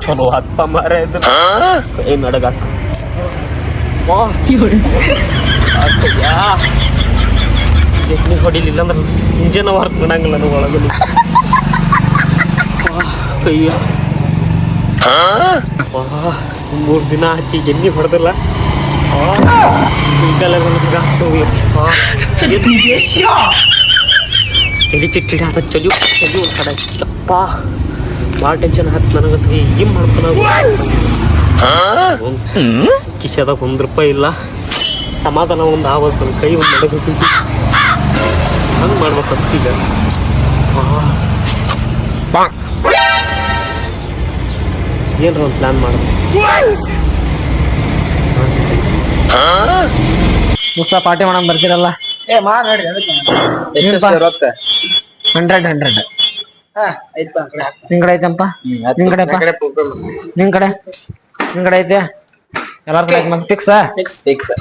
ಚಲೋ ಹತ್ತ ಮಾರ ಇದು ಕೈ ನಡಗಾಕ ಎಣ್ಣೆ ಹೊಡಿಲಿಲ್ಲ ಅಂದ್ರೆ ಇಂಜನ್ ವರ್ಕ್ ಮಾಡಂಗಿಲ್ಲ ನನಗೆ ಒಳಗಡೆ ಕೈಯ 3 ದಿನ ಹಾಕಿ ಎಣ್ಣೆ ಹೊಡೆದಿಲ್ಲ ಚಳಿ ಚಿಟ್ಟಿ ಆತ ಚಳಿ ಚಳಿ ಒಂದು ಕಡೆ ಅಪ್ಪ ಭಾಳ ಟೆನ್ಷನ್ ಆಯ್ತು ನನಗಂತ ಏನು ಮಾಡ್ತಾನ ಕಿಶದಾಗ ₹1 ಇಲ್ಲ ಸಮಾಧಾನ ಒಂದು ಆವತ್ತು ನನ್ನ ಕೈ ಒಂದು ನಡಗೈತಿ ಹಂಗೆ ಮಾಡ್ಬೇಕಂತ ಈಗ ಏನ್ರ ಒಂದು ಪ್ಲಾನ್ ಮಾಡೋದು ಮುಸ್ತ ಪಾರ್ಟಿ ಮಾಡಕ್ ಬರ್ತೀರಲ್ಲ ಎಷ್ಟು ರೊಕ್ಕ 100 ನಿನ್ ಕಡೆ ಐತಂಪ ನಿನ್ ಕಡೆ ನಿನ್ ಕಡೆ ಐತೆ ಎಲ್ಲಾರ ಕಡೆ ಮತ್ತೆ ಫಿಕ್ಸ್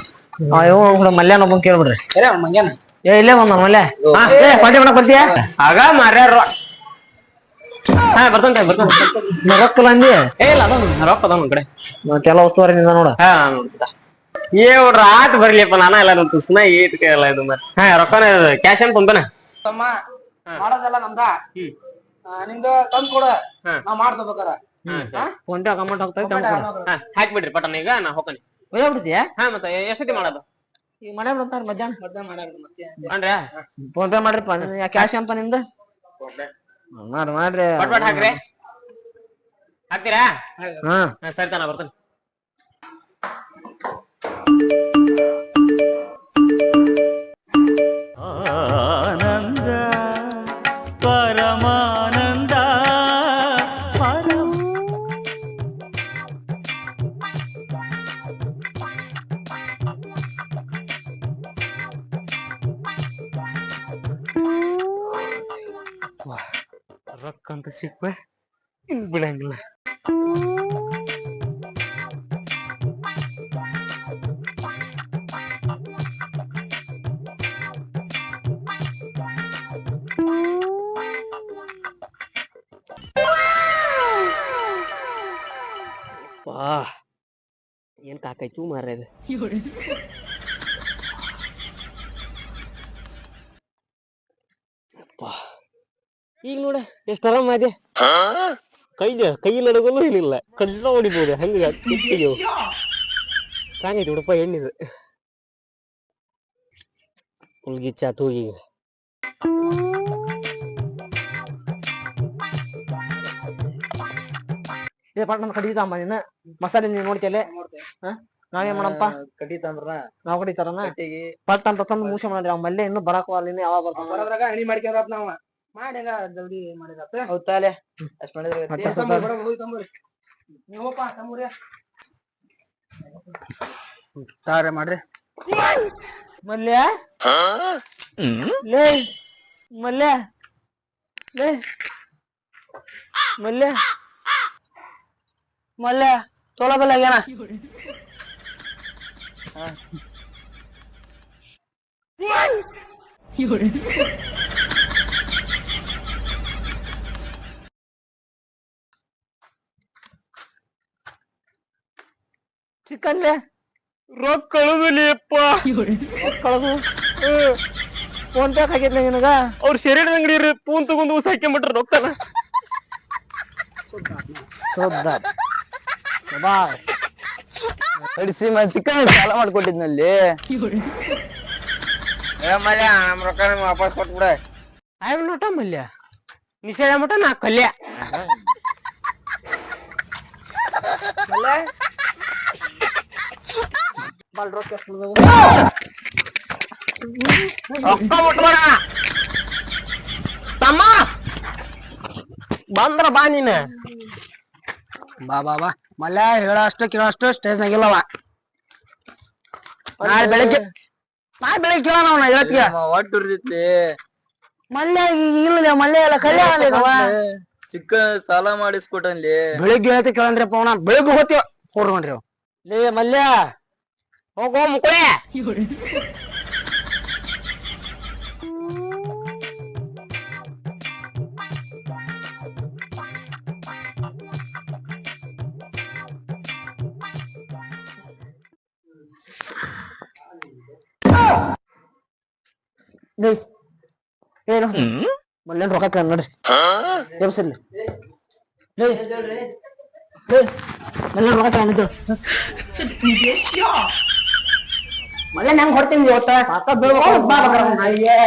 ಮಲ್ಯಾನ ಒಬ್ಬ ಕೇಳ್ಬಿಡ್ರಿ ಇಲ್ಲೇ ಬಂದ ಮಲ್ಯ ಪಾರ್ಟಿ ಮಾಡಕ್ ಬರ್ತೀಯ ಆಗ ಮಾರ್ಯಾರ ಬರ್ತಂತ ರೊಕ್ಕಲ್ಲ ಅಂದಿ ಇಲ್ಲ ಅದ ರೊಕ್ಕ ಅದ ನನ್ ಕಡೆ ಮತ್ತೆಲ್ಲ ವಸ್ತುವಾರಿ ನಿಂದ ನೋಡ ನೋಡ್ತಾ ನೋಡ್ರ ಆತ್ ಬರ್ಲಿಪ್ಪ ನಾನ ಎಲ್ಲ ಸುಮ್ಮನೆ ಎಲ್ಲ ಇದು ರೊಕ್ಕನ ಕ್ಯಾಶ್ ಅಂತ ಕುಂತಾನ ಮಾಡೋದೆಲ್ಲ ನಮ್ದ ನಿಂದ ತಂದ್ ಕೊಡ ನಾವ್ ಮಾಡ್ಕೋಬೇಕಾರ ಫೋನ್ ಪೇ ಅಮೌಂಟ್ ಹಾಕ್ಬಿಡ್ರಿ ಪಟನ್ ಈಗ ನಾ ಹೋಗ್ತಾನೆ ಹೋಗ್ಬಿಡ್ತೀಯ ಮತ್ತೆ ಎಷ್ಟೊತ್ತಿ ಮಾಡೋದು ಈಗ ಮನೆ ಬಿಡ್ತಾರ ಮಧ್ಯಾಹ್ನ ಅನ್ರಿ ಫೋನ್ ಪೇ ಮಾಡ್ರಿಪ್ಪ ಕ್ಯಾಶ್ ಅಂಪ ನಿಂದ ಮಾಡ್ರಿ ಹಾಕ್ರಿ ಹಾಕ್ತೀರಾ ಹಾ ಸರಿ ತಾನ ಬರ್ತಾನೆ ಆನಂದ ಪರಮಾನಂದ ರೊಕ್ಕ ಅಂತ ಸಿಕ್ಕ ಇನ್ ಬಿಡಂಗಿಲ್ಲ ಏನ್ ಕಾಕಾಯ್ತು ಮಾರ ಇದು ಈಗ ನೋಡ ಎಷ್ಟ ಆರಾಮ ಇದೆ ಕೈ ನಡಗಲು ಏನಿಲ್ಲ ಕಳ್ಳ ಹೊಡಿಬಹುದು ಹಂಗ ಸಾಂಗೈತಿ ಬಿಡಪ್ಪ ಎಣ್ಣಿದು ಹುಲ್ಗಿಚ್ಚಾತು ಈಗ ಪಟ್ನ ಕಡಿತಾಂಬ ನೀನ ಮಸಾಲೆ ನೀವ್ ನೋಡ್ತೇಲೆ ನಾವೇನ್ ಮಾಡಪ್ಪ ಕಡಿತಂದ್ರ ನಾವ್ ಕಡಿತಾರನ ಪಟ್ ಅಂತ ತಂದು ಮೂಸ ಮಾಡ್ರಿ ಅವ್ ಮಲ್ಲೆ ಇನ್ನು ಬರಾಕ ಅಲ್ಲಿ ಯಾವಾಗ ಬರೋದ್ರಾಗ ಹಣಿ ಮಾಡ್ಕೊಂಡ್ರತ್ ನಾವ ಮಾಡಿ ಜಲ್ದಿ ಮಾಡಿರತ್ತ ಹೌದಾಲೆ ಅಷ್ಟ್ ಮಾಡಿದ್ರೆ ನೀವಪ್ಪ ತಮ್ಮೂರಿ ತಾರೆ ಮಾಡ್ರಿ ಮಲ್ಯ ಲೇ ಮಲ್ಯ ಲೇ ಮಲ್ಯ ಮಲ್ಯ ತೋಲ ಬಲ್ಲ ಆಗ್ಯಾನ ಚಿಕನ್ ರೊಕ್ಕ ಕಳುದಲಿಯಪ್ಪ ಕಳದು ಫೋನ್ ಪೇ ಹಾಕಿದ್ನ ನಿನಗ ಅವ್ರ ಶರೀರದ ಅಂಗಡಿ ಪೂನ್ ತಗೊಂಡು ಊಸ ಹಾಕ್ಕೊಂಬಿಟ್ರ ರೊಕ್ಕನ ಶುದ್ಧ ಅಡಿಸಿ ಚಿಕನ್ ಸಾಲ ಮಾಡ್ಕೊಟ್ಟಿದ್ನಲ್ಲಿ ಮಲ್ಯ ನಮ್ ರೊಕ್ಕ ನಮ್ಗೆ ವಾಪಸ್ ಕೊಟ್ಬಿಡ ಆಯ್ ನೋಟ ಮಲ್ಯ ನಿಷೇಧ ಮಟ ನಾ ಕಲ್ಯ ಬಾಲ್ ರೊಕ್ಕ ಎಷ್ಟು ರೊಕ್ಕ ಮುಟ್ಬೇಡ ತಮ್ಮ ಬಂದ್ರ ಬಾ ನೀನ ಬಾ ಬಾ ಬಾ ಮಲ್ಯ ಹೇಳಷ್ಟು ಕೇಳಷ್ಟು ಸ್ಟೇಜ್ ನಾಗಿಲ್ಲವ ನಾಳೆ ಬೆಳಿಗ್ಗೆ ಕೇಳೋಣ ಅವನ ಇವತ್ತಿಗೆ ಒಟ್ಟು ಉರ್ದಿತ್ಲಿ ಮಲ್ಯ ಇಲ್ಲ ಮಲ್ಯ ಎಲ್ಲ ಕಲ್ಯಾಣ ಚಿಕ್ಕ ಸಾಲ ಮಾಡಿಸ್ಕೊಟ್ಟನ್ಲಿ ಬೆಳಿಗ್ಗೆ ಹೇಳ್ತಿ ಕೇಳಂದ್ರಪ್ಪ ಅವನ ಬೆಳಿಗ್ಗೆ ಹೋಗ್ತೀವ ಕೊಡ್ರಿ ಅವ್ ಲೇ ಮಲ್ಯ ಹೋಗೋ ಮುಕ್ಕಳೆ ಏನು ಮಲ್ಲೇನ್ ರೊಕ್ಕ ಕೇಳ ನೋಡ್ರಿ ಎಬ್ಸಿರ್ಲಿ ಮಲ್ಲೇನ್ ರೊಕ್ಕ ಕೇಳಿದ್ದು ಮಲ್ಲೇನ್ ಹೆಂಗ್ ಹೊಡ್ತೀನಿ ಇವತ್ತ ಸಾಕ ಬೀಳ್ಬೇಕು ಬಾ ಅಯ್ಯೇ